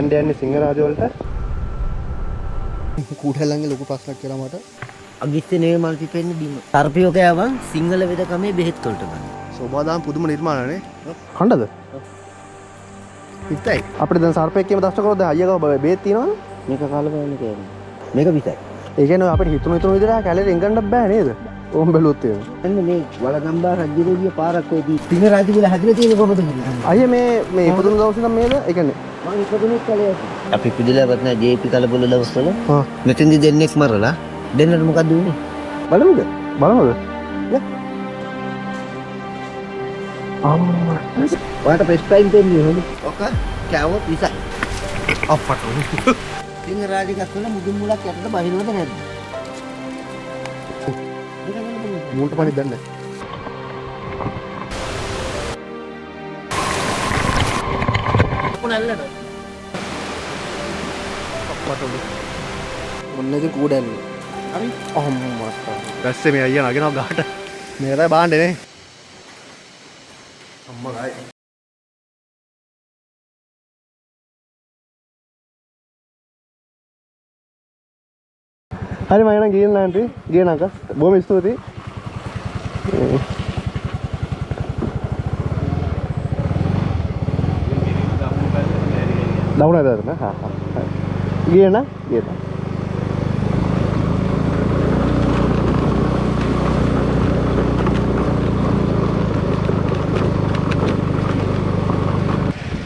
යන්නේ සිංහරාජ වලට. කූඩැල්ලන්ගේ ලොකු ප්‍රශ්නයක් කියලා මට. අගිස්සේ නේ මල් පිපෙන්න බිම. සර්පියෝ කෑවන් සිංහල වෙදකමේ බෙහෙත් වලට ගන්න. සෝබාදාම් පුදුම නිර්මාණනේ. කණ්ඩද? පිටයි. අපිට දැන් සර්පෙක් කියම දෂ්ට කරොත් දැන් අයියගව බේත් තියනවනේ. මේක කාලා බලන්න කියන්නේ. මේක පිටයි. ඒ කියන්නේ අපිට හිතුණු විදිහට කැලේ එංගන්න බෑ නේද? ඕම් බැලුවොත් එහෙම. එන්න මේ වලගම්බා රජුගේ පාරක් ඔයදී සිංහරාජ කියලා හැදිලා තියෙන කොහොමද කියන්නේ? අයියා මේ ඉපදුණු දවසේ නම් මේද? ඒ කියන්නේ මම ඉපදුණු කලේ අපි පිළිලවත් නැහැ ජේපී කලබල දවස්වල. හා මෙතෙන්දි දෙන්නෙක් මරලා දෙන්නට මොකද උනේ? බලමුද? බලමුද? අම්මා. ඔයාලට ප්‍රෙස් ටයිම් දෙන්නේ හොඳ. ඔක කෑවොත් විසයි. අප්පට. සිංහරාජ ගස්වල මුදුන් මුලක් යටට බහිනවද නැද්ද? මූලට පණි දැන්නේ. මොනල්ලද? අප්පට. මොන්නේ කූඩැල්ල. හරි. අම්මා. දැස්සේ මේ අයියා නගිනවා ගහට. මේ තමයි බාන්නේ නේ. අම්මා ගායි. හරි මම නම් ගියන් නැන්ටි ගියනක බොහොම ස්තුතියි. දවුණාද නේද? හා හා. ගියන ගියන.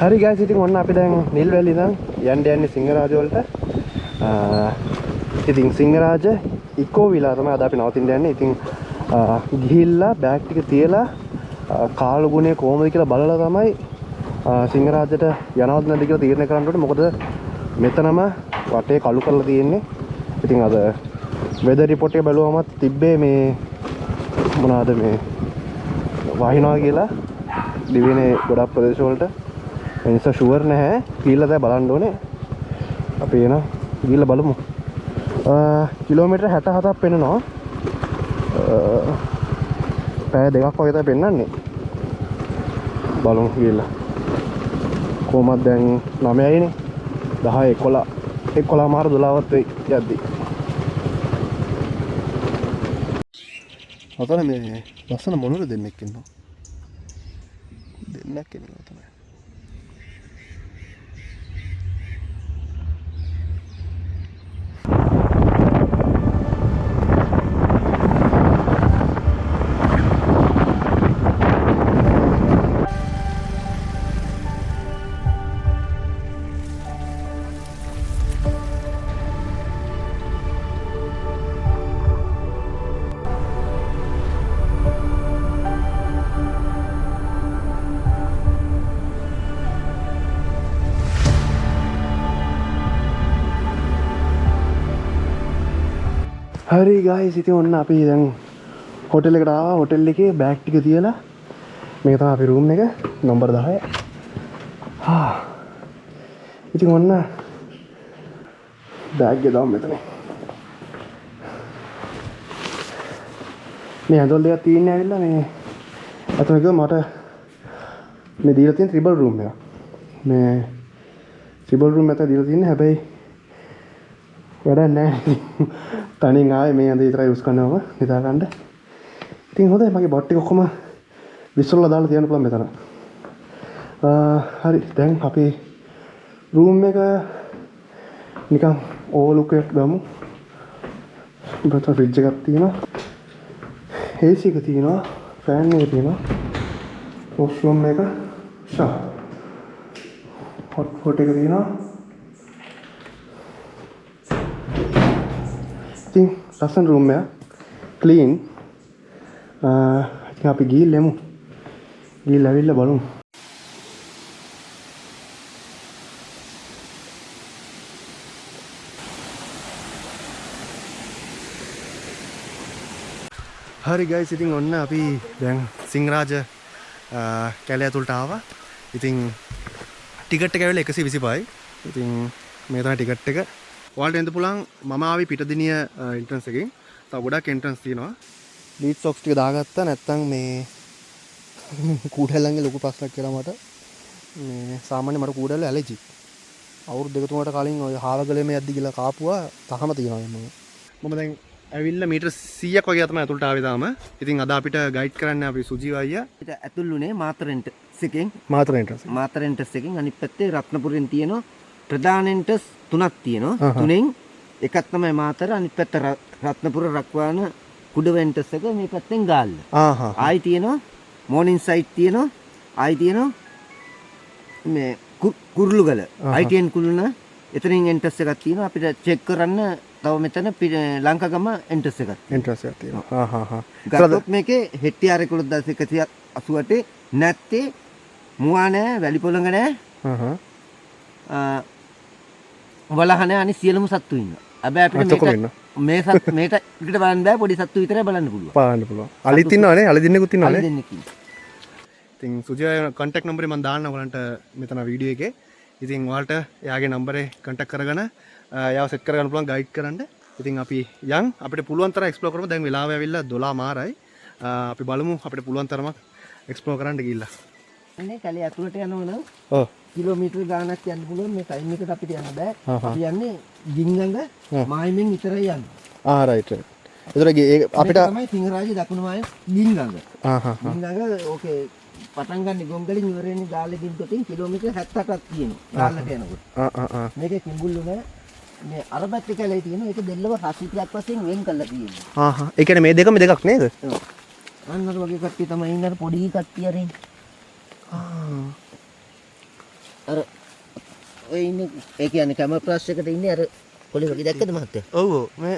හරි guys ඉතින් ඔන්න අපි දැන් නිල් වැලි ඉඳන් යන්නේ සිංහරාජ වලට. ඉතින් සිංහරාජ ඉකෝ විලා තමයි අද අපි නවතින්න යන්නේ. ඉතින් ගිහිල්ලා බෑග් ටික තියලා කාලු ගුණේ කොහොමද කියලා බලලා තමයි සිංහරාජට යනවද නැද්ද කියලා තීරණය කරන්න ඕනේ. මොකද මෙතනම වටේ කළු කරලා තියෙන්නේ. ඉතින් අද වෙදර් රිපෝට් එක බැලුවම තිබ්බේ මේ මොනවාද මේ වහිනවා කියලා දිවයිනේ ගොඩක් ප්‍රදේශ වලට. ඒ නිසා ෂුවර් නැහැ. ගිහිල්ලා දැන් බලන්න ඕනේ. අපි එන ගිහිල්ලා බලමු. කිලෝමීටර් 67ක් පෙන්නනවා. පැය දෙකක් වගේ තමයි පෙන්නන්නේ. බලමු ගිහිල්ලා. කොහමද දැන් 9යිනේ. 10 11 මාර 12වත් වෙයි යද්දි. අතන මේ ලස්සන මොනවද දෙන්නෙක් ඉන්නවා. දෙන්නක් ඉන්නවා තමයි. හරි guys ඉතින් ඔන්න අපි දැන් හොටෙල් එකට ආවා. හොටෙල් එකේ බෑග් ටික තියලා මේක තමයි අපේ රූම් එක නම්බර් 10. ඉතින් ඔන්න බෑග් එක දාමු මෙතන. මේ ඇඳවල දෙකක් තියෙන්නේ ඇවිල්ලා මේ අතන ගිහම මට මේ දීලා තියෙන ට්‍රිබල් රූම් එක. මේ ට්‍රිබල් රූම් එක දීලා තියෙන්නේ හැබැයි වැඩක් නැහැ. තනියෙන් ආවේ මේ අඳ විතරයි යූස් කරනවම නිදා ගන්න. ඉතින් හොඳයි මගේ බොට් එක ඔක්කොම විශ්වල දාලා තියන්න පුළුවන් මෙතන. හරි දැන් අපි රූම් එක නිකන් ඕලුක් එකක් දාමු. මෙතන ෆ්‍රිජ් එකක් තියෙනවා. AC එක තියෙනවා. ෆෑන් එක තියෙනවා. වොෂ්රූම් එක ෂා. හොට් පොට් එක තියෙනවා. ඉතින් ලස්සන රූම් එක ක්ලීන්. ඉතින් අපි ගිහිල්ලා ඇවිල්ලා බලමු. හරි guys ඉතින් ඔන්න අපි දැන් සිංහරාජ කැලේ ඇතුළට ආවා. ඉතින් ටිකට් එක ඇවිල්ලා 125යි. ඉතින් මේ තමයි ටිකට් එක. ඔයාලට එන්න පුළුවන්. මම ආවේ පිටදිනිය එන්ට්‍රන්ස් එකෙන්. තව ගොඩක් එන්ට්‍රන්ස් තියෙනවා. ලීඩ් සොක්ස් ටික දාගත්තා නැත්නම් මේ කූඩැල්ලන්ගේ ලොකු ප්‍රශ්නයක් කියලා මට. මේ සාමාන්‍යයෙන් මට කූඩැල්ල ඇලර්ජි. අවුරුදු දෙක තුනකට කලින් ඔය හාලගලේ මේ යද්දි කියලා කාපුවා තාම තියෙනවා මම දැන් ඇවිල්ලා මීටර් 100ක් වගේ තමයි අතුලට ආවේ තාම. ඉතින් අද අපිට ගයිඩ් කරන්න අපි සුජීව අයියා. පිට ඇතුළුනේ මාතර එන්ටස් එකෙන්. මාතර එන්ටස් එකෙන් අනිත් පැත්තේ රත්නපුරෙන් තියෙනවා ප්‍රධාන එන්ටස් 3ක් තියෙනවා. තුනෙන් එකක් තමයි මාතර අනිත් පැත්ත රත්නපුර රක්වාන කුඩ එන්ටස් එක මේ පැත්තෙන් ගාල්ල. ආයි තියෙනවා මෝර්නින් සයිට් තියෙනවා. ආයි තියෙනවා මේ කුරුළුගල ITN කුළුණ එතනින් එන්ටස් එකක් තියෙනවා අපිට චෙක් කරන්න තව මෙතන ලංකාගම එන්ටස් එකක් තියෙනවා ගත්තොත් මේකේ හෙක්ටියාර 11188 නැත්තේ මුවා නෑ වැලි පොළඟ නෑ වලහ නෑ අනිත් සියලුම සත්තු ඉන්නවා හැබැයි අපිට මේට පිට බලන්න බෑ පොඩි සත්තු විතරයි බලන්න පුළුවන් අලිත් ඉන්නවනේ අලි දෙන්නෙකුත් ඉන්නවනේ අලි දෙන්නෙක් ඉන්නවා ඉතින් සුජය කොන්ටැක්ට් නම්බරේ මම දාන්න ඔයාලන්ට මෙතන වීඩියෝ එකේ. ඉතින් ඔයාලට එයාගේ නම්බරේ කොන්ටැක්ට් කරගෙන එයාව සෙට් කරගන්න පුළුවන් ගයිඩ් කරන්න. ඉතින් අපි යන් අපිට පුළුවන් තරම් එක්ස්ප්ලෝර් කරමු. දැන් වෙලාව ඇවිල්ලා 12 මාරයි. අපි බලමු අපිට පුළුවන් තරමක් එක්ස්ප්ලෝර් කරන්න ගිහිල්ලා. ඉන්නේ කැලේ අතුලට යනවනම් කිලෝමීටර් ගාණක් යන්න පුළුවන් මේ ටයිම් එකට අපිට යන්න බෑ. අපි යන්නේ ගින්ගඟ මායිමෙන් විතරයි යන්නේ. Right right. ඒතර අපිට තමයි සිංහරාජ දකුණු මායි ගින්ගඟ. ගින්ගඟ ඕකේ පටන් ගන්න ගොංගලින් ඉවර වෙන්නේ ගාල්ලේ දින්තොටින් කිලෝමීටර් 78ක් තියෙනවා ගාල්ලට යනකොට. මේකේ කිඹුල්ලු නෑ. මේ අරබත් කැලේ තියෙන ඒක දෙල්ලව හසිතයක් වශයෙන් වෙන් කරලා තියෙනවා. ඒ කියන්නේ මේ දෙකම දෙකක් නේද? ඔව්. අන්නර වගේ කට්ටිය තමයි ඉන්නේ අර පොඩි කට්ටිය අරින්. අර ඔය ඉන්නේ ඒ කියන්නේ කැමරාස් එකට ඉන්නේ අර පොඩි වගේ දැක්කද මහත්තයා? ඔව් ඔව් මේ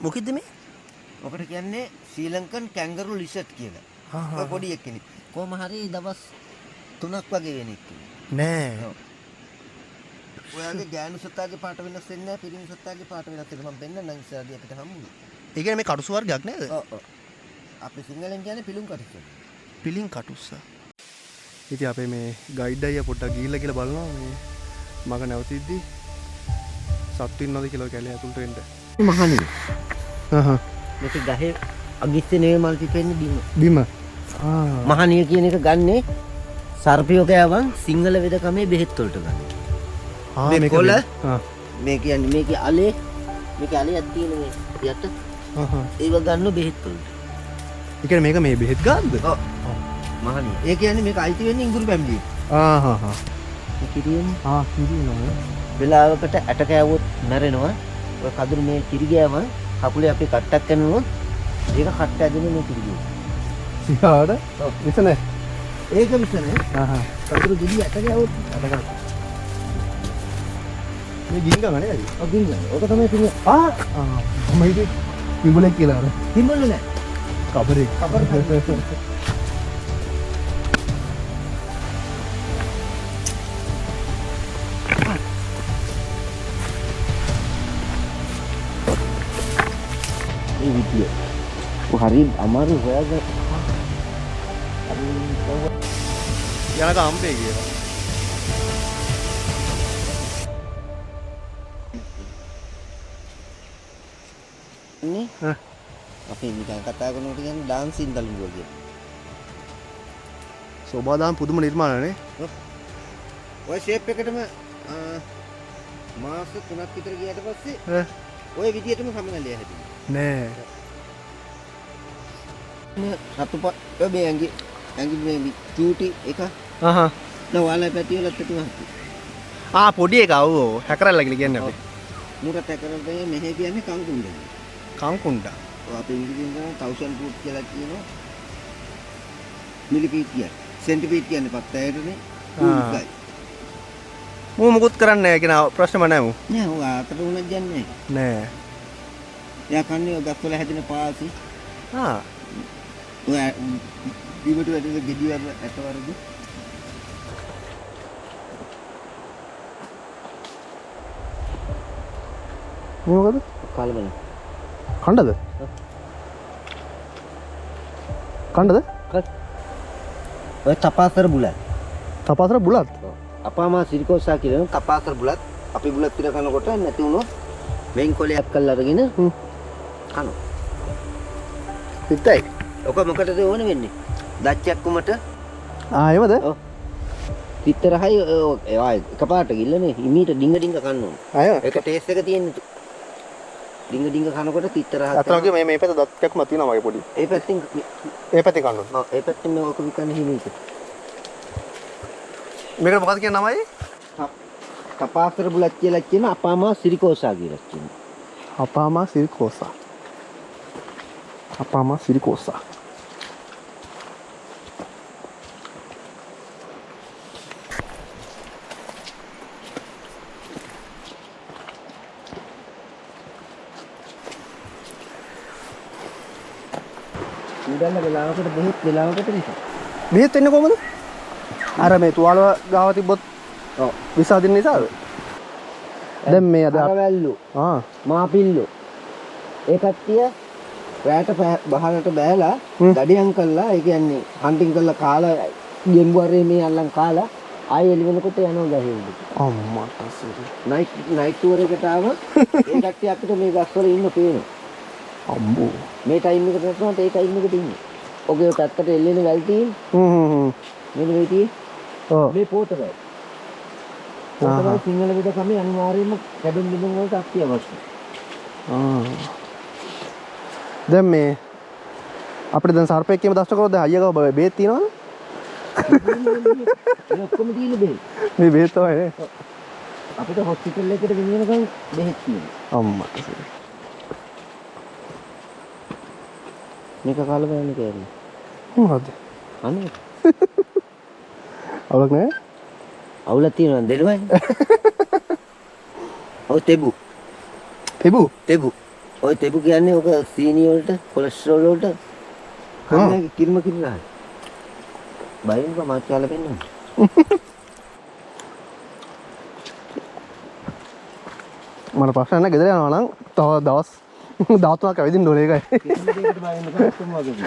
මොකද්ද මේ? ඔකට කියන්නේ ශ්‍රී ලංකන් කැන්ගරු ලිසට් කියලා. ඔය පොඩි එක්කෙනෙක්. කොහම හරි දවස් 3ක් වගේ වෙන එක්කෙනෙක්. නෑ. ඔයාගේ ගෑනු සත්තාගේ පාට වෙනස් වෙන්නේ නැහැ පිරිමි සත්තාගේ පාට වෙනස් වෙනවා මම පෙන්නන්නම් ඉස්සරහදී අපිට හම්බුනේ. ඒ කියන්නේ මේ කටුස් වර්ගයක් නේද? ඔව් ඔව්. අපි සිංහලෙන් කියන්නේ පිලුම් කටුස්ස. පිලින් කටුස්ස. ඉතින් අපේ මේ ගයිඩ් අයියා පොඩ්ඩක් ගිහිල්ලා කියලා බලනවා මේ මග නැවතිද්දි සත්තු ඉන්නවද කියලා කැලේ ඇතුළට එන්න. මහණිය. මේක ගහේ අගිස්සේ නෙවෙයි මල් පිපෙන්නේ බිම. බිම. මහණිය කියන එක ගන්නේ සර්පියෝ කෑවන් සිංහල වෙදකමේ බෙහෙත් වලට ගන්න. මේ කොළ මේ කියන්නේ මේකේ අලේ මේකේ අලයක් තියෙන මේ යට ඒව ගන්න බෙහෙත් වලට. ඒ කියන්නේ මේක මේ බෙහෙත් ගන්නද? ඔව්. මහණිය. ඒ කියන්නේ මේක අයිති වෙන්නේ ඉඟුරු පැමිලියට. මේ කිරියන්නේ. කිරියනවා. වෙලාවකට ඇට කෑවොත් මැරෙනවා. ඔය කඳුළු මේ කිරි ගෑම කකුලේ අපි කට්ටක් කරනවා. ඒක කට්ට ඇදෙන්නේ මේ කිරි ගෑම. සියාඩ? ඔව්. විස නැහැ. ඒක විස නැහැ. කඳුළු දිවි ඇට කෑවොත් ඇට ගන්න. මේ ගින්ගම නේද? ඔව් ගින්ගම. ඕක තමයි කිරි. මම හිතේ කිඹුලෙක් කියලා අර. කිඹුල්ල නෑ. කබරෙක්. ඒ විදිය. හරි අමාරු හොයාගන්න. යනක අම්බේ කියලා. නේ? අපි නිකන් කතා කරනකොට කියන්නේ ඩාන්සින් දලුවා කියලා. සෝබාදාම් පුදුම නිර්මාණනේ. ඔය ෂේප් එකටම මාස 3ක් විතර ගියාට පස්සේ ඔය විදියටම සමනලිය හැදුවා. නෑ. රතුපත් මේ ඇඟි මේ චූටි එක. නවාලා පැටිවලත් තුනක්. පොඩි එක ඔව් හැකරල්ලා කියලා කියන්නේ අපි. මුරට හැකරල්ලා මෙහෙ කියන්නේ කංකුණ්ඩ. කංකුණ්ඩ. ඔය අපි ඉංග්‍රීසියෙන් කියන 1000 ෆූට් කියලා කියනවා. මිලිපීට් කියන්නේ. සෙන්ටිපීට් කියන්නේ 70ටනේ. උගයි. මම මොකුත් කරන්නේ නැහැ කියන ප්‍රශ්නම නැහැ මු. නෑ ඔය අතට උනක් යන්නේ නෑ. එයා කන්නේ ඔය ගස්වල හැදෙන පාසි. ඔය බිමට වැටෙන ගෙඩි වල ඇට වර්ග. මොකද? කලබල. කණ්ඩද? කණ්ඩද? ඔය තපාසර බුලත්. තපාසර බුලත්? අපාමා සිරිකෝසා කියන තපාසර බුලත් අපි බුලත් පිට කනකොට නැති වුණොත් වෙන් කොලයක් කරලා අරගෙන කනවා. පිටයි. ඔක මොකටද ඕන වෙන්නේ? දච්චක් උමට. එහෙමද? ඔව්. තිත්තරහයි ඒවා එකපාරට ගිල්ලනේ හිමීට ඩිංග ඩිංග කන්න ඕන. අය ඒක ටේස්ට් එක තියෙන්නේ. ඩිංග ඩිංග කනකොට තිත්තරහ. අතරගේ මේ පැත්ත දත් එකක්ම තියෙනවා වගේ පොඩි. ඒ පැත්තෙන් ඒ පැත්තේ කන්න ඕන. ඔව් ඒ පැත්තෙන් මේ ඔක විකන්නේ හිමීට. මේකට මොකක්ද කියන නමයි? කපාසර බුලත් කියලා කියන අපාමා සිරිකෝසා කියලා කියනවා. අපාමා සිරිකෝසා. අපාමා සිරිකෝසා. උඩන්න වෙලාවකට බෙහෙත් වෙලාවකට නිසා. බෙහෙත් වෙන්නේ කොහමද? අර මේ තුවාල ගාව තිබ්බොත් ඔව් විසාදින්න නිසාද? දැන් මේ අද අරවැල්ලු මාපිල්ලු ඒ කට්ටිය රැට බහලට බෑලා දඩියම් කළා ඒ කියන්නේ හන්ටින් කළා කාලා ගෙම්බුවරේ මේ අල්ලන් කාලා ආයෙ එළි වෙනකොට යනවා ගහේලු අම්මට සරි නයිට් ටුවර් එකට ආව ඒ කට්ටිය අපිට මේ ගස්වල ඉන්න පේනවා අම්බෝ මේ ටයිම් එකට නැත්නම් ඒ ටයිම් එකට ඉන්නේ ඔගේ පැත්තට එල්ලෙන වැල් තියෙන මෙන්න මේ තියෙන්නේ ඔව් මේ පොත වැල් පොත සිංහල විද කමේ අනිවාර්යයෙන්ම කැබින් බිල්ඩින් වලට අත්‍යවශ්‍යයි දැන් මේ අපිට දැන් සර්පෙක්කේම දෂ්ට කරොත් දැන් අයියා ගාව බේත් තියනවද? මේ ඔක්කොම තියෙන බෙහෙත්. මේ බේත් තමයි නේ. අපිට හොස්පිටල් එකට ගෙනියනකම් බෙහෙත් තියෙනවා. අම්මා. මේක කාලා බලන්න කෑනේ. මොකද්ද? අනේ. අවුලක් නෑ? අවුලක් තියෙනවා දෙලුවයි. ඔව් තෙබු. තෙබු. ඔය තෙබු කියන්නේ ඔක සීනි වලට කොලෙස්ටරෝල් වලට කන්නේ කිරිම කිරිලා. බයින් මාත් කාලා පෙන්නන්න. මට ප්‍රශ්න නැහැ ගෙදර යනවා නම් තව දවස් 13ක් ඇවිදින්න ඕනේ ඒකයි. කිසිම දෙයකට බය වෙන්න කොහොම වගේ.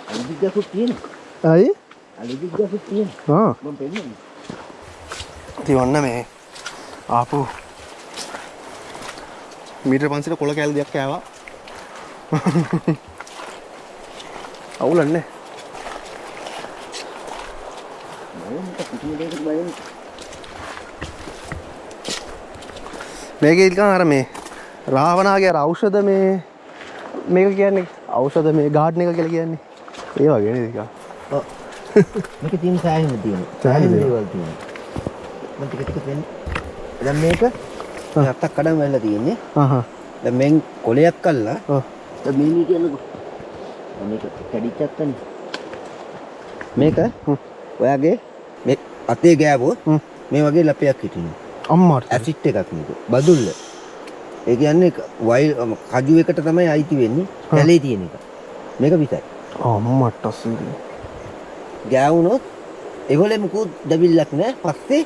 අලිදිග්ගසුත් තියෙනවා. අයි? අලිදිග්ගසුත් තියෙනවා. මම පෙන්නන්නේ. තියන්න මේ ආපු මීටර් 500 කොළ කෑලි දෙයක් කෑවා. අවුලන්නේ. මේකේ ඉතින් අර මේ රාවණාගේ අර ඖෂධ මේක කියන්නේ ඖෂධ මේ ගාඩන් එක කියලා කියන්නේ. ඒ වගේ නේද ඒක? ඔව්. මේක තියෙන සෑහෙන තියෙනවා. සෑහෙන දේවල් තියෙනවා. මම ටික දෙන්න. දැන් මේක නැත්තක් කඩන් වෙලා තියෙන්නේ. දැන් මෙන් කොලයක් අල්ලා. දැන් මේ කියන්නකෝ. මේක කැඩිච්චත්තනේ. මේක ඔයාගේ මේ අතේ ගෑවුවොත් මේ වගේ ලපයක් හිටිනවා. අම්මාට ඇසිඩ් එකක් මේක. බදුල්ල. ඒ කියන්නේ වයිල් කජු එකට තමයි අයිති වෙන්නේ. කැලේ තියෙන එක. මේක විතරයි. අම්මට අසුරි. ගෑවුනොත් ඒගොල්ලේ මුකුත් දවිල්ලක් නැහැ. පස්සේ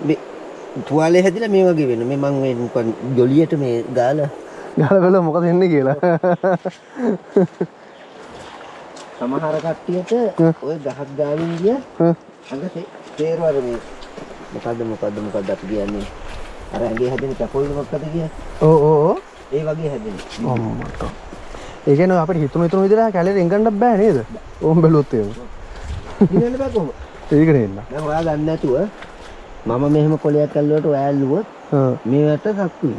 මේ තුවාලේ හැදිලා මේ වගේ වෙනවා. මේ මං මේ ජොලියට මේ ගාලා බලන්න මොකද වෙන්නේ කියලා. සමහර කට්ටියට ඔය ගහක් ගාවින් ගිය අඟ තේරවල මේ මොකද්ද අපි කියන්නේ අර ඇඟේ හැදෙන කැපොයිද මොකක්ද කියන්නේ ඕ ඒ වගේ හැදෙන්නේ අම්මට ඒ කියන්නේ අපිට හිතුණු විදිහට කැලේට එංගන්නත් බෑ නේද ඕම් බැලුවොත් එහෙම ඉන්නන්න බෑ කොහොමද ඒක නෙන්න දැන් ඔයා ගන්න නැතුව මම මෙහෙම කොලයක් ඇල්ලුවට ඔයා ඇල්ලුවොත් මේකට සක්කුයි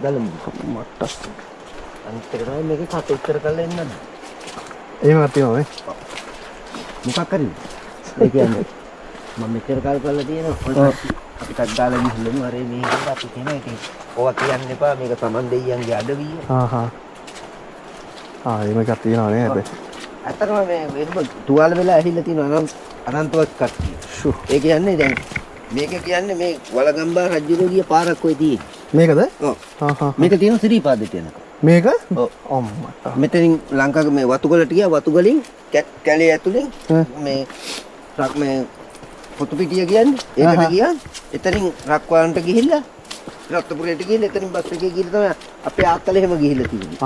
ගලමු මට අනිත් එක තමයි මේකේ කට උත්තර කරලා එන්නද එහෙමත් තියෙනවා නේ මොකක් හරි ඒ කියන්නේ මම මෙච්චර කල් කරලා තියෙනවා අපිට දාලා ගිහිල්ලා හරි මේක අපි කියන ඉතින් ඕවා කියන්න එපා මේක Taman දෙයියන්ගේ අඩවිය මේකක් තියෙනවා නේ හැබැයි අතරම මේ තුවාල වෙලා ඇහිලා තියෙනවා අනන්තවත් කට්ටිය ඒ කියන්නේ දැන් මේක කියන්නේ මේ වලගම්බා රජුගේ ගිය පාරක් ඔය තියෙන්නේ මේකද ඔව් මේක තියෙන ශ්‍රීපාදයට යනක මේක ඔව් අම්මට මෙතනින් ලංකාවේ මේ වතුගලට ගියා වතුගලින් කැලේ ඇතුලෙන් මේ පොතු පිටිය කියන්නේ ඒකට ගියා එතනින් රක්වාන්ට ගිහිල්ලා රත්නපුරයට ගිහිල්ලා එතනින් බස් එකේ ගිහිල්ලා තමයි අපේ ආත්තල එහෙම ගිහිල්ලා තියෙන්නේ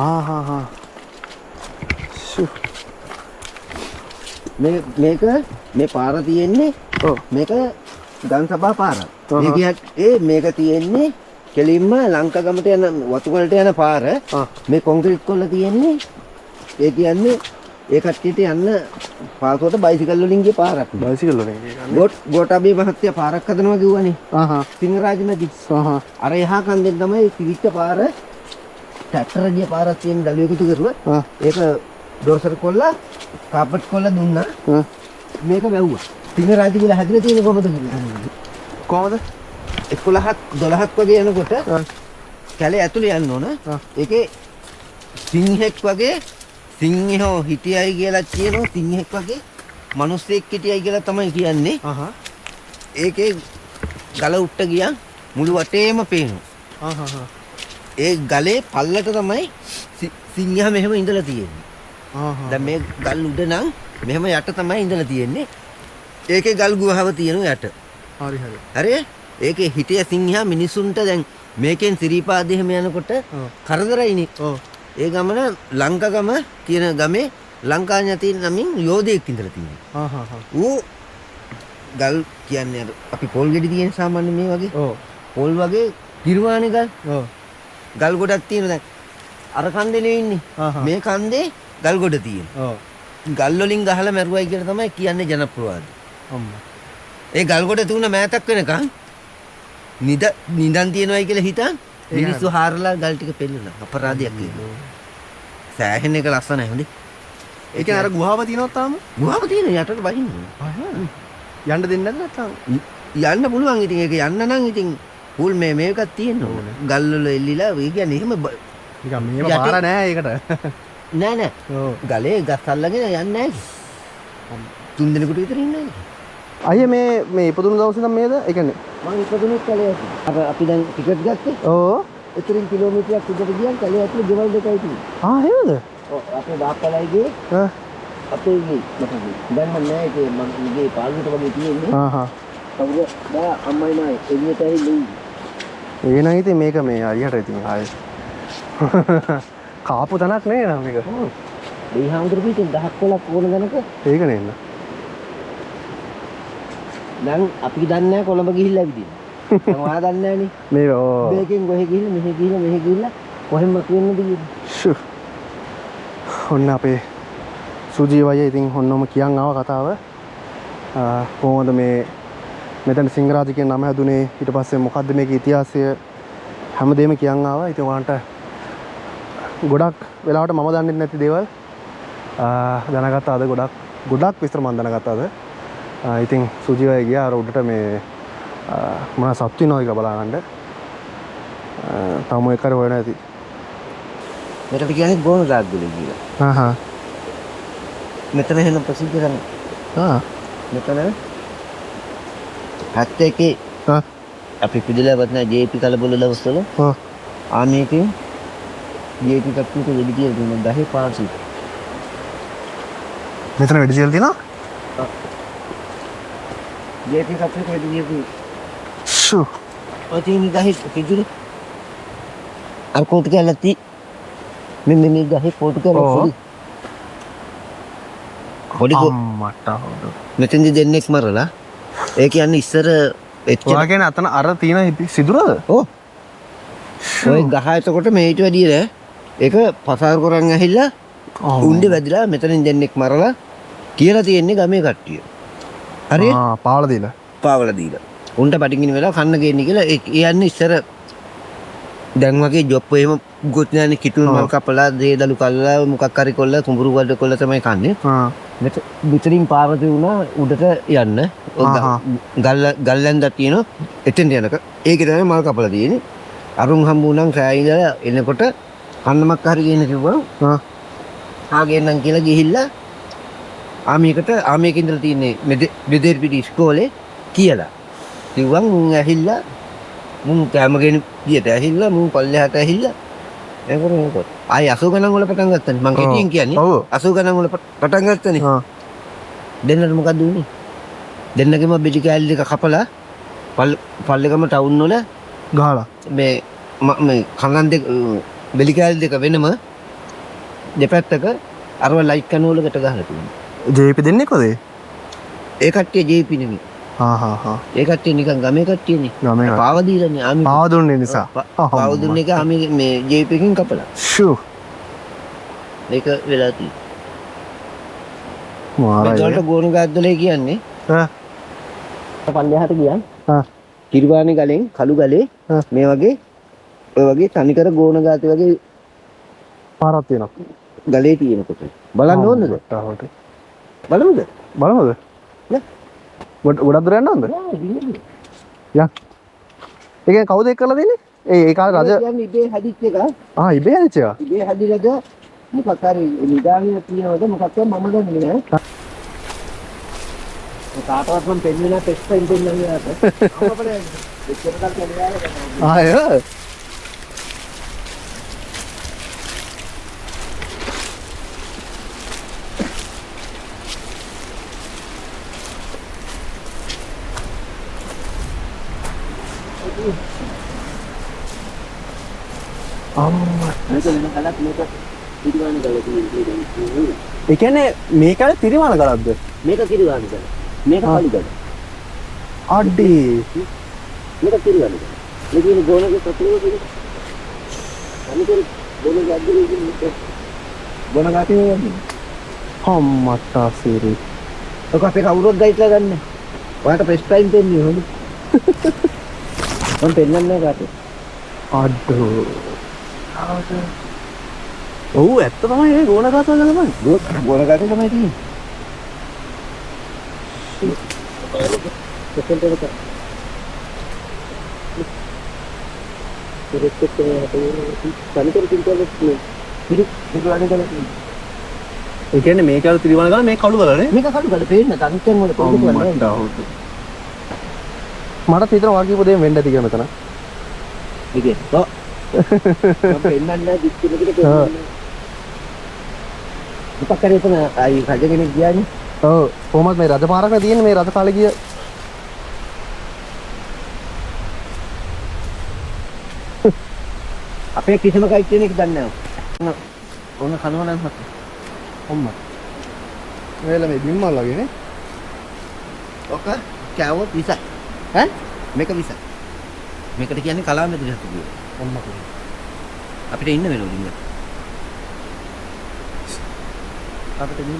මේක මේ පාර තියෙන්නේ මේක ගම් සභා පාරක් මේක තියෙන්නේ කෙලින්ම ලංකාගමට යන වතුගලට යන පාර මේ කොන්ක්‍රීට් කරලා තියෙන්නේ ඒ කියන්නේ ඒ කට්ටියට යන්න පාසලට බයිසිකල් වලින් ගිය පාරක්. බයිසිකල් වලින් ගියේ. ගෝඨාභය මහත්තයා පාරක් හදනවා කිව්වනේ. සිංහරාජ මැදි. අර එහා කන්දෙන් තමයි තිවිච්ච පාර ට්‍රැක්ටර් ගිය පාරක් තියෙන දළුවෙකුතු කරුවා. ඒක ඩෝසර් කොල්ලා කාපට් කොල්ලා දුන්නා. මේක වැව්වා. සිංහරාජ කියලා හැදිලා තියෙන කොහමද කියලා. කොහමද? 11ක් 12ක් වගේ යනකොට කැලේ ඇතුලේ යන්න ඕන. ඒකේ සිංහෙක් වගේ සිංහෝ හිටියයි කියලා කියනවා. සිංහෙක් වගේ මිනිස්සෙක් හිටියයි කියලා තමයි කියන්නේ. ඒකේ ගල උට්ට ගියා මුළු වටේම පේනවා. ඒ ගලේ පල්ලට තමයි සිංහයා මෙහෙම ඉඳලා තියෙන්නේ. දැන් මේ ගල් උඩ නම් මෙහෙම යට තමයි ඉඳලා තියෙන්නේ. ඒකේ ගල් ගුහාව තියෙනවා යට. හරි හරි. හරි? ඒකේ හිටිය සිංහයා මිනිසුන්ට දැන් මේකෙන් සිරිපාද එහෙම යනකොට කරදරයිනේ. ඒ ගමන ලංකගම කියන ගමේ ලංකා ඥාති නමින් යෝධයෙක් ඉඳලා තියෙනවා. ඌ ගල් කියන්නේ අපි පොල් ගෙඩි තියෙන සාමාන්‍ය මේ වගේ. පොල් වගේ කිරුවානේ ගල්. ගල් ගොඩක් තියෙන දැන් අර කන්දේ නෙවෙන්නේ. මේ කන්දේ ගල් ගොඩ තියෙනවා. ගල් වලින් ගහලා මැරුවයි කියලා තමයි කියන්නේ ජනප්‍රවාද. ඒ ගල් ගොඩ තුන මෑතක් වෙනකන් නිදන් තියනවායි කියලා හිතන් මිනිස්සු හාරලා ගල් ටික පෙල්ලුණා. අපරාධයක් ඒක. සෑහෙන එක ලස්සනයි හොඳේ. ඒ කියන්නේ අර ගුහාව තියෙනවද තාම? ගුහාව තියෙන යටට බහින්න. යන්න දෙන්නේ නැත්නම් යන්න පුළුවන්. ඉතින් ඒක යන්න නම් ඉතින් පුල් මේකක් තියෙන්න ඕනේ. ගල් වල එල්ලිලා ඒ කියන්නේ එහෙම නිකන් මේව පාර නෑ ඒකට. නෑ. ගලේ ගස් අල්ලගෙන යන්නේ නෑ. 3 දිනකට විතර ඉන්නේ. අයියා මේ ඉපදුණු දවසේ නම් මේද? ඒ කියන්නේ මම ඉපදුණු කලේ අපි දැන් ටිකට් ගත්තේ. එතරින් කිලෝමීටරයක් උඩට ගියන් කලේ ඇතුලේ ගෙවල් දෙකයි තියෙන්නේ. එහෙමද? අපේ බාප්පලයි ගියේ. අපේ ගියේ. දැන් මම නෑ ඒක මම ගියේ පාළුවට වගේ තියෙන්නේ. කවුද? බා අම්මයි නෑ එළියට ඇවිල්ලා. ඒ නම් ඉතින් මේක මේ හරියට ඉතින් ආයේ කාපු තනක් නේ නම් මේක. දෙයි හාමුදුරුවෝ ඉතින් 10ක් 12ක් ඕන ගණක. ඒක නෙන්න. දැන් අපි දන්නේ නැහැ කොළඹ ගිහිල්ලා ඇවිදින්න. මම ඔයා දන්නේ නැහනේ. මේක මේකෙන් කොහෙ ගිහිල්ලා මෙහෙ ගිහිල්ලා කොහෙන්ම කියන්නද කියන්නේ. ඔන්න අපේ සුජීවය ඉතින් ඔන්නම කියන් ආව කතාව. කොහොමද මේ මෙතන සිංහරාජ කියන නම හැදුනේ, ඊට පස්සේ මොකද්ද මේකේ ඉතිහාසය හැමදේම කියන් ආවා. ඉතින් ඔයාලට ගොඩක් වෙලාවට මම දන්නේ නැති දේවල් දැනගත්තා අද. ගොඩක් විස්තර මම දැනගත්තා අද. ඉතින් සුජීවය ගියා අර උඩට මේ මොන සත්තු ඉනවද කියලා බලාගන්න. තාම එකර හොයන ඇති. මෙතන කියන්නේ ගෝන රාග්ගල කියලා. මෙතන වෙන ප්‍රසිද්ධ කරන්නේ. මෙතන 71 අපි පිළිලවත් නැහැ ජේපී කලබල දවස්වල. ආමේකේ ජේපී කප්පුට වෙඩි කියලා දුන්නා 10 පාසි. මෙතන වෙඩි කියලා තියෙනවා? ජේපී කප්පුට වෙඩි කියලා. ෂු. ඔතින් ගහේ පිටුරු. අර කොටු කැලති මේ ගහේ කොටු කැලති. පොඩි අම්මට හොද. මෙතෙන්දි දෙන්නෙක් මරලා. ඒ කියන්නේ ඉස්සර ඔයා කියන්නේ අතන අර තියෙන සිදුරද? ඔව්. ඔය ගහ එතකොට මේට වැඩිය නෑ. ඒක පසාර කරන් ඇහිලා උණ්ඩේ වැදිලා මෙතනින් දෙන්නෙක් මරලා කියලා තියෙන්නේ ගමේ කට්ටිය. හරිද? පාවලා දීලා. උන්ට බඩගිනි වෙලා කන්න ගේන්නේ කියලා ඒ කියන්නේ ඉස්සර දැන් වගේ ජොප් එහෙම ගොත් නැන්නේ කිතුල් මල් කපලා දේදලු කල්ලා මොකක් හරි කොල්ල කුඹුරු වඩ කොල්ල තමයි කන්නේ. මෙතනින් පාරදී වුණා උඩට යන්න. ගල්ලෙන්ද තියෙනවා එතෙන් යනක. ඒකේ තමයි මල් කපලා තියෙන්නේ. අරුන් හම්බුණන් රෑ ඉඳලා එනකොට කන්නමක් හරි ගේන්න කිව්වා. ආගෙන්නම් කියලා ගිහිල්ලා ආමේකට ඉඳලා තියන්නේ බෙදෙර් පිටි ඉස්කෝලේ කියලා. කිව්වන් මුන් ඇහිල්ලා මුන් කැම ගෙන ගියට ඇහිල්ලා මුන් පල්ලෙහාට ඇහිල්ලා ඒකරේ ආයි 80 ගණන් වල පටන් ගත්තනේ මං කෙටියෙන් කියන්නේ 80 ගණන් වල පටන් ගත්තනේ දෙන්නට මොකද උනේ දෙන්නගේම බෙඩි කෑලි දෙක කපලා පල්ලෙගම ටවුන් වල ගහලා මේ කංගන් දෙක බෙඩි කෑලි දෙක වෙනම දෙපැත්තක අරව ලයිට් කන වලකට ගහලා තියෙනවා ජේපි දෙන්නේ කොහේ ඒ කට්ටිය ජේපි නෙමෙයි ඒ කට්ටිය නිකන් ගමේ කට්ටියනේ. පාව දීලානේ ආමි. පාව දුන්නේ නිසා. පාව දුන්න එක ආමි මේ ජේපීකින් කපලා. ෂූ. ඒක වෙලා තියෙනවා. මේකට ගෝණු ගාද්දලේ කියන්නේ. ආ. පල්ලෙහාට ගියන්. ආ. කිරිවාණි ගලෙන් කළු ගලේ මේ වගේ ඔය වගේ තනිකර ගෝණ ගාති වගේ පාරක් තියෙනවා. ගලේ තියෙනකොට. බලන්න ඕනද? බලමුද? බලමුද? නේ. ගොඩක් දුර යන්න ඕනද? යා. ඒකෙන් කවුද එක් කරලා දෙන්නේ? ඒ කාලේ රජ කියන්නේ ඉබේ හදිච්ච එක. ඉබේ හදිච්ච එක. ඉබේ හදිලද මොකක් හරි නිදාගෙන තියනවද මොකක්ද මම දන්නේ නැහැ. කාටවත් මම පෙන්වෙලා ටෙස්ට් එකෙන් පෙන්නන්නේ නැහැ. අපේ දෙච්චරකට කියන්නේ ආය. ඒ කියන්නේ මේකනේ තිරිවාන ගලක්ද? මේක කිරිවාණි ගල. මේක කළු ගල. අඩේ. මේක කිරිවාණි ගල. මේ කියන ගෝණක සතුරු කිරි. අනිතර ගෝණ ගැද්දේ කියන්නේ ගෝණ ගැටේ යන්නේ. අම්මට සීරි. ඔක අපේ කවුරුත් ගයිඩ්ලා ගන්න. ඔයාලට ප්‍රෙස් ටයිම් දෙන්නේ හොඳ. මම පෙන්නන්නේ නැහැ කාටද? අඩෝ. ඔව් ඇත්ත තමයි ඒ ගෝණ ගාතව ගල තමයි. ගෝණ ගැටේ තමයි තියෙන්නේ. ඒ කියන්නේ මේක අර තිරිවාන ගල මේ කළු ගලනේ. මේක කළු ගල පේන්න තනියෙන් වල පොඩි කරන්නේ. මට හිතෙනවා වාගේ පොදේ වෙන්න ඇති කියලා මෙතන. ඉතින් ඔව්. මම පෙන්නන්නේ නැහැ දික්කෙකට පෙන්නන්නේ. මොකක් කරේ එතන අයි රජ කෙනෙක් ගියානේ. ඔව් කොහොමද මේ රජ පාරක් නේ තියෙන්නේ මේ රජ කාලේ ගිය. අපේ කිසිම කයිට් කෙනෙක් දන්නේ නැහැ. ඕන කනවා නම් හත්. අම්මා. මේල මේ බිම්මල් වගේ නේ. ඔක කෑවොත් විසයි. ඈ? මේක විසයි. මේකට කියන්නේ කලාව මෙතන හතු කියලා. අම්මා කිව්වා. අපිට ඉන්න වෙනවා ඉන්න. අපිට ඉන්න.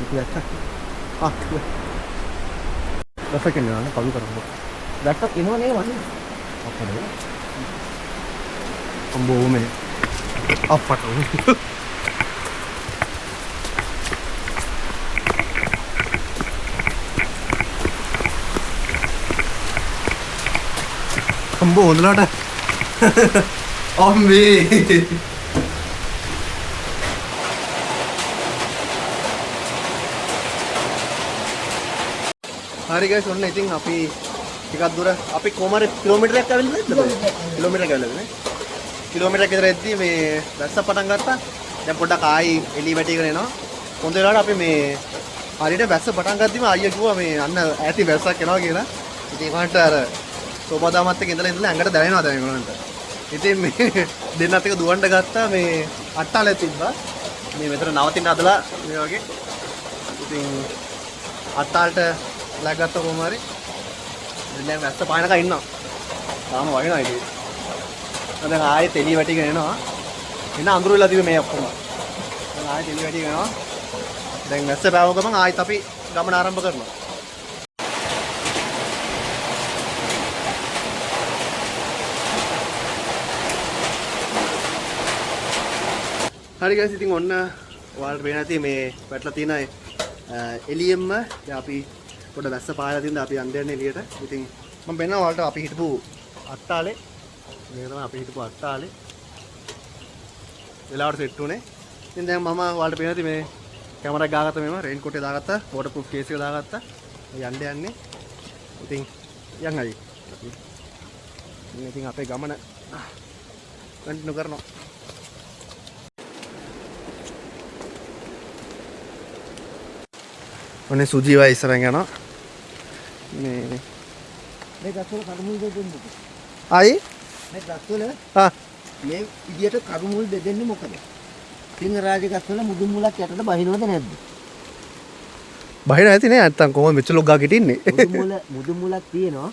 ඉතින් දැක්ක කියන්නේ කළු කරන්නේ. දැක්කත් එනවා නේ වන්නේ. අප්පඩේ. අම්බෝ මේ අප්පට අම්බෝ හොඳලාට අම්බේ හරි ගයිස් ඔන්න ඉතින් අපි ටිකක් දුර අපි කොහමද කිලෝමීටරයක් ඇවිල්ලාද කිලෝමීටරයක් ඇවිල්ලාද නේ කිලෝමීටරයක් විතර එද්දී මේ වැස්ස පටන් ගත්තා දැන් පොඩ්ඩක් ආයි එළි වැටිගෙන එනවා හොඳ වෙලාවට අපි මේ හරියට වැස්ස පටන් ගද්දිම අයියා කිව්වා මේ අන්න ඈති වැස්සක් එනවා කියලා ඉතින් ඒකට අර සෝබදාමත් එක්ක ඉඳලා ඇඟට දැනෙනවා දැන් ඒගොල්ලන්ට ඉතින් මේ දෙන්නත් එක දුවන්න ගත්තා මේ අට්ටාලේ තිබ්බා මේ මෙතන නවතින්න හදලා මේ වගේ ඉතින් අට්ටාලට läගත්ත කොහොම හරි දැන් වැස්ස පානක ඉන්නවා තාම වහිනවා ඉතින් දැන් ආයෙත් එළිය වැටිගෙන එනවා එන අඳුර වෙලා තිබේ මේ ඔක්කොම දැන් ආයෙත් එළිය වැටිගෙන එනවා දැන් වැස්ස බෑව ගමන් ආයෙත් අපි ගමන ආරම්භ කරනවා හරි ගයිස් ඉතින් ඔන්න ඔයාලට පේන ඇති මේ පැටලා තියෙන එළියෙම දැන් අපි පොඩ වැස්ස පායලා තින්ද අපි යන්න යන්නේ එළියට ඉතින් මම පෙන්නනවා ඔයාලට අපි හිටපු අට්ටාලේ මේක තමයි අපි හිටපු අට්ටාලේ වෙලාවට සෙට් උනේ ඉතින් දැන් මම ඔයාලට පේන ඇති මේ කැමරා එක ගාගත්තා මෙම රේන් කෝට් එක දාගත්තා වෝටර් ප්‍රූෆ් කේස් එක දාගත්තා යන්න යන්නේ ඉතින් යන් හරි ඉතින් අපේ ගමන කන්ටිනියු කරනවා ඔනේ සුජීවා ඉස්සරහින් යනවා මේ ගස්වල කරුමුල් දෙන්නේ. ආයි මේ ගස්වල ආ මේ විදියට කරුමුල් දෙන්නේ මොකද? සිංහරාජ ගස්වල මුදුන් මුලක් යටට බහිනවද නැද්ද? බහින ඇති නේ නැත්තම් කොහොමද මෙච්චර ලොග් ගාක හිටින්නේ? මුදුන් මුලක් තියෙනවා.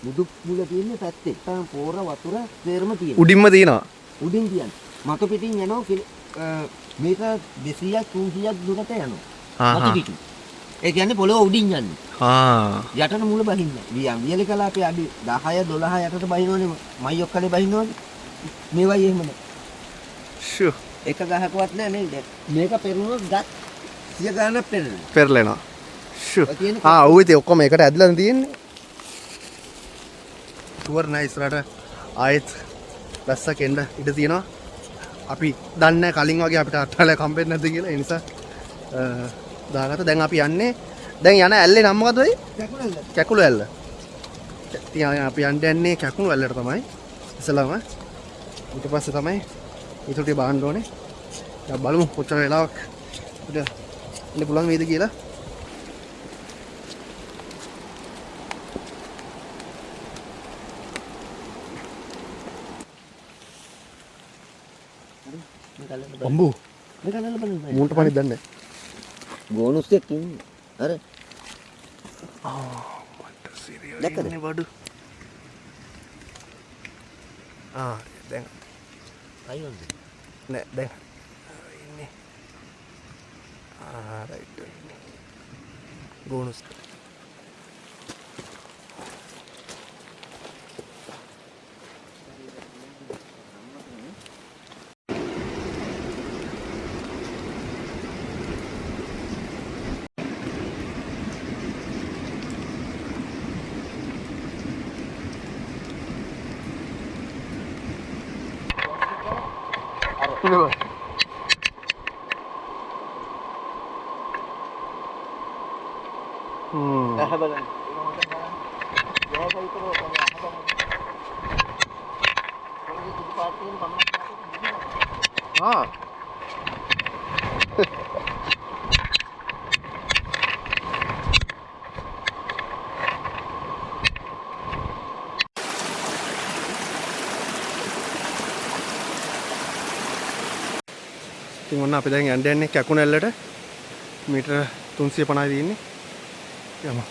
මුදු මුල තියෙන්නේ පැත්තේ. තමයි පෝර වතුර තේරම තියෙනවා. උඩින්ම තියෙනවා. උඩින් කියන්නේ. මතු පිටින් යනවා මේක 200ක් 300ක් දුරට යනවා. මතු පිටු. ඒ කියන්නේ පොළොව උඩින් යන්නේ. ආ. යටට මුල බහින්නේ. වියලි කලාපේ අඩි 10 12 යටට බහිනවනේ. මයි ඔක්කලේ බහිනවනේ. මේවයි එහෙම නෑ. ෂු. එක ගහකවත් නෑ නේද? මේක පෙරුණොත් ගත් 100 ගානක් පෙරලෙනවා. පෙරලෙනවා. ෂු. ඔව් ඉතින් ඔක්කොම එකට ඇදලා තියෙන්නේ. ෂුවර් නෑ ඉස්සරහට ආයෙත් වැස්සක් එන්න ඉඩ තියෙනවා. අපි දන්නේ කලින් වගේ අපිට අට්ටාලය කම්බෙන්නේ නැද්ද කියලා. ඒ නිසා දාගත්ත. දැන් අපි යන්නේ දැන් යන ඇල්ලේ නම මොකද වෙයි? කැකුළු ඇල්ල. ඉතින් අපි යන්නේ කැකුළු ඇල්ලට තමයි. ඉස්සලාම ඊට පස්සේ තමයි ඊට ටික බාන්න ඕනේ. දැන් බලමු කොච්චර වෙලාවක් අපිට ඉන්න පුළුවන් වේද කියලා. බම්බු මේක නල්ල බලන්න. මූන්ට පණි දන්නේ. බෝනස් එකක් ඉන්නේ. අර මට සිරියස් දැක්කද? ඉන්නේ බඩු. දැන් අයියෝද? නෑ දැන් ඉන්නේ. රයිට්. බෝනස්. Kenapa? බලන්න. ඉතින් ඔන්න අපි දැන් යන්නේ කැකුණ ඇල්ලට. මීටර 350යි තියෙන්නේ. යමු.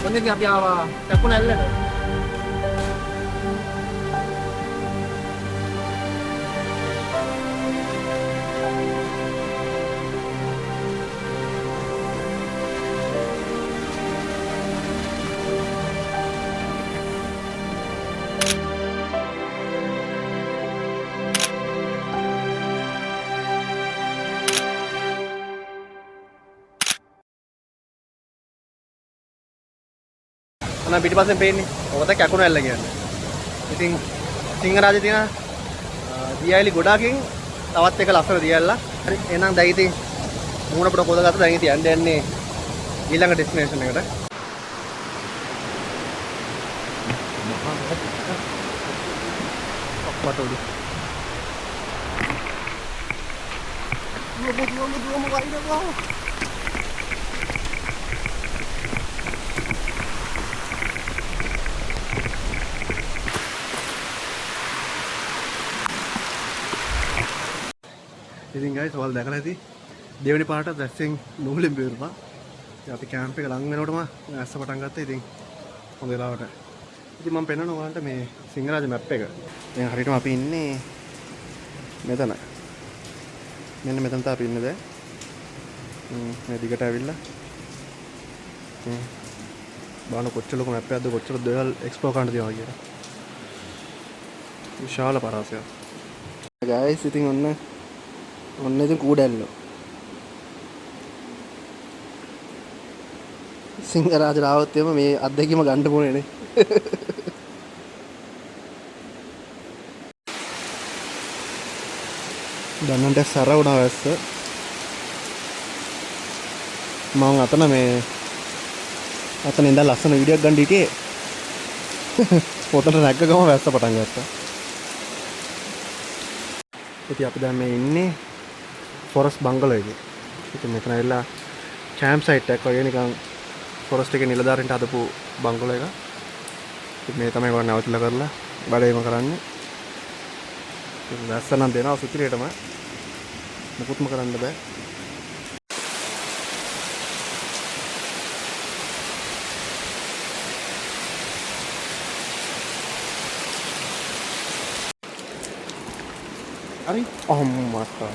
ඔන්න අපි ආවා කැකුණ ඇල්ලට. අන්න පිටිපස්සෙන් පේන්නේ. ඔක තමයි කැකුණ ඇල්ල කියන්නේ. ඉතින් සිංහරාජේ තියෙන දියඇලි ගොඩකින් තවත් එක ලස්සන දියඇල්ල. හරි එහෙනම් දැන් ඉතින් මූණ අපිට පොදගත්තා. දැන් ඉතින් යන්නේ ඊළඟ ඩෙස්ටිනේෂන් එකට. ඔක්කොටලු. දුවමු වයින්නවා. ඉතින් guys ඔයාලා දැකලා ඇති දෙවෙනි පාරට දැස්සෙන් නූලෙන් බේරුණා. ඉතින් අපි කැම්ප් එක ලඟ වෙනකොටම ඇස්ස පටන් ගත්තා. ඉතින් හොඳ වෙලාවට. ඉතින් මම පෙන්නනවා ඔයාලට මේ සිංහරාජ මැප් එක. දැන් හරියටම අපි ඉන්නේ මෙතන. මෙන්න මෙතන තමයි අපි ඉන්නේ දැන්. මේ දිගට ඇවිල්ලා. බලන්න කොච්චර ලොකු මැප් එකක්ද කොච්චර දේවල් එක්ස්ප්ලෝර් කරන්න තියෙනවා කියලා. විශාල පරාසයක්. guys ඉතින් ඔන්න ඔන්න ඉතින් කූඩැල්ලෝ. සිංහරාජ රාවත් එම මේ අත්දැකීම ගන්න ඕනේ නේ. දැනන්ට සැර වුණා වැස්ස. මම අතන මේ අතන ඉඳලා ලස්සන වීඩියෝක් ගන්න හිටියේ. පොතට නැග්ග ගම වැස්ස පටන් ගත්තා. ඉතින් අපි දැන් මේ ඉන්නේ ෆොරස්ට් බංගලෝ එකේ. ඉතින් මෙතන ඇවිල්ලා කැම්ප් සයිට් එකක් වගේ නිකන් ෆොරස්ට් එකේ නිලධාරීන්ට හදපු බංගලෝ එකක්. ඉතින් මේ තමයි වань නවතිලා කරලා වැඩේම කරන්නේ. ඉතින් වැස්ස නම් දෙනවා සුතිරියටම. මොකුත්ම කරන්න බෑ. Ari, oh mata.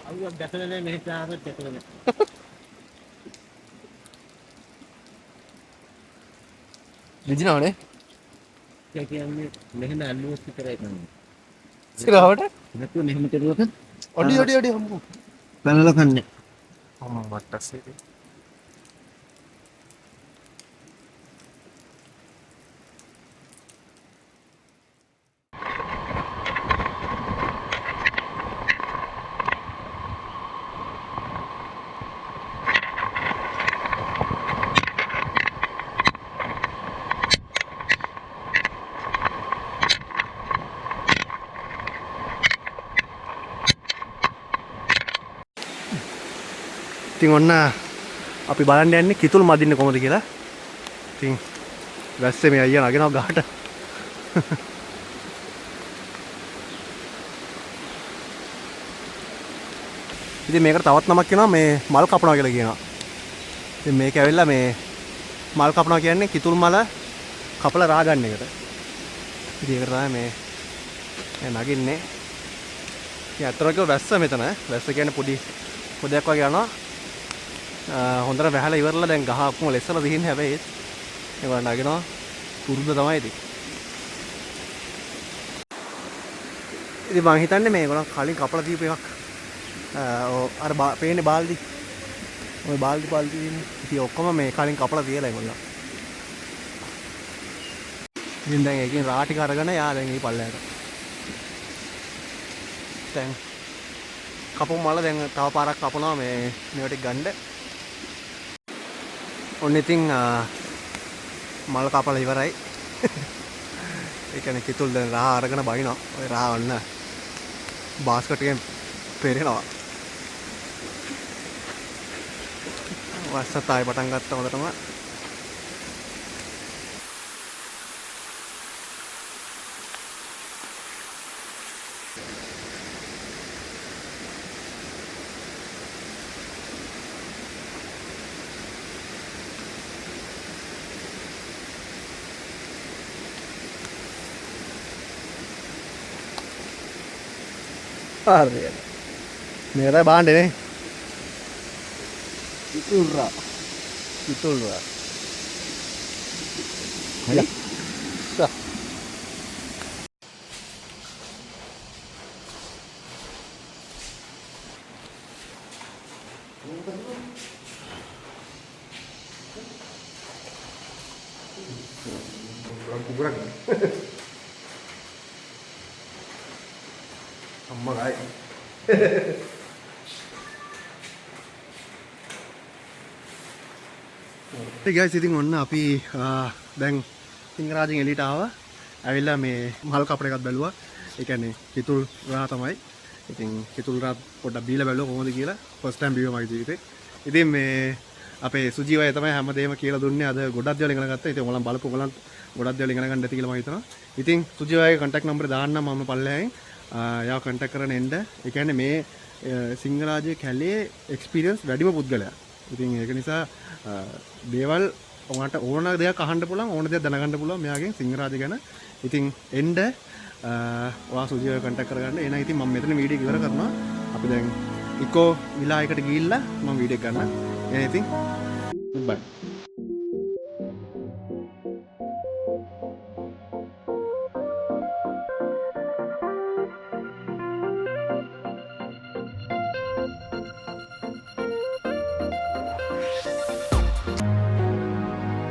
අයියෝ දැකලා මෙහෙට ආවත් දැකලා නෑ. විදිනවනේ. ඒ කියන්නේ මෙහෙම ඇල්ලුවොත් විතරයි කරන්නේ. ඉස්සරහට නැත්නම් මෙහෙම කරුවොත් ඔඩි හම්බු. පැනලා කන්නේ. මට සීරි. ඉතින් ඔන්න අපි බලන්න යන්නේ කිතුල් මදින්න කොහොමද කියලා. ඉතින් වැස්සේ මේ අයියා නගිනවා ගහට. ඉතින් මේකට තවත් නමක් කියනවා මේ මල් කපනවා කියලා කියනවා. ඉතින් මේක ඇවිල්ලා මේ මල් කපනවා කියන්නේ කිතුල් මල කපලා රා ගන්න එකට. ඉතින් ඒකට තමයි මේ නගින්නේ. ඉතින් අතරක වැස්ස මෙතන. වැස්ස කියන්නේ පොඩි පොදයක් වගේ යනවා. හොඳට වැහලා ඉවරලා දැන් ගහ ඔක්කොම ලෙස්සලා තියෙන්නේ හැබැයි ඒවා නගිනවා පුරුද්ද තමයි ඉතින්. ඉතින් මං හිතන්නේ මේගොල්ලන් කලින් කපලා දීපු එකක්. අර පේන්නේ බාල්දි. ওই බාල්දි ඉන්නේ. ඉතින් ඔක්කොම මේ කලින් කපලා තියලා ඒගොල්ලන්. ඉතින් දැන් ඒකෙන් රා ටික අරගෙන යා දැන් මේ පල්ලයට. දැන් කපමු මල දැන් තව පාරක් කපනවා මේ මේවට ගන්න. ඔන්න ඉතින් මල් කපලා ඉවරයි. ඒ කියන්නේ කිතුල් දැන් රා අරගෙන බයිනවා. ඔය රා වන්න බාස්කට් එකෙන් පෙරෙනවා. වස්සත් ආයෙ පටන් ගත්තා හොඳටම. හරියට. මේක තමයි බාන්නේ නේ. ඉතුරුරා. හරි. kuburan. Amma guys. Hey guys, ඉතින් ඔන්න අපි දැන් සිංහරාජෙන් එළියට ආවා. ඇවිල්ලා මේ මල් කපන එකත් බැලුවා. ඒ කියන්නේ කිතුල් රා තමයි. ඉතින් කිතුල් රා පොඩ්ඩක් බීලා බැලුවා කොහොමද කියලා. ෆස්ට් ටයිම් බීවා මගේ ජීවිතේ. ඉතින් මේ අපේ සුජීවය තමයි හැමදේම කියලා දුන්නේ. අද ගොඩක් දේවල් ඉගෙන ගත්තා. ඉතින් ඔයගොල්ලන් බලපු ඔයගොල්ලන් ගොඩක් දේවල් ඉගෙන ගන්න ඇති කියලා මම හිතනවා. ඉතින් සුජීවයගේ contact number දාන්නම් මම පල්ලෙහායින්. යාව contact කරගෙන එන්න. ඒ කියන්නේ මේ සිංහරාජයේ කැලේ experience වැඩිම පුද්ගලයා. ඉතින් ඒක නිසා දේවල් ඔයාලට ඕන දෙයක් අහන්න පුළුවන්, ඕන දෙයක් දැනගන්න පුළුවන් මෙයාගෙන් සිංහරාජ ගැන. ඉතින් එන්න ඔයා සුජීවය contact කරගන්න. එහෙනම් ඉතින් මම මෙතන වීඩියෝ ඉවර කරනවා. අපි දැන් ඉකෝ විලායකට ගිහිල්ලා මම වීඩියෝ ගන්නම්. එහෙනම් ඉතින් bye.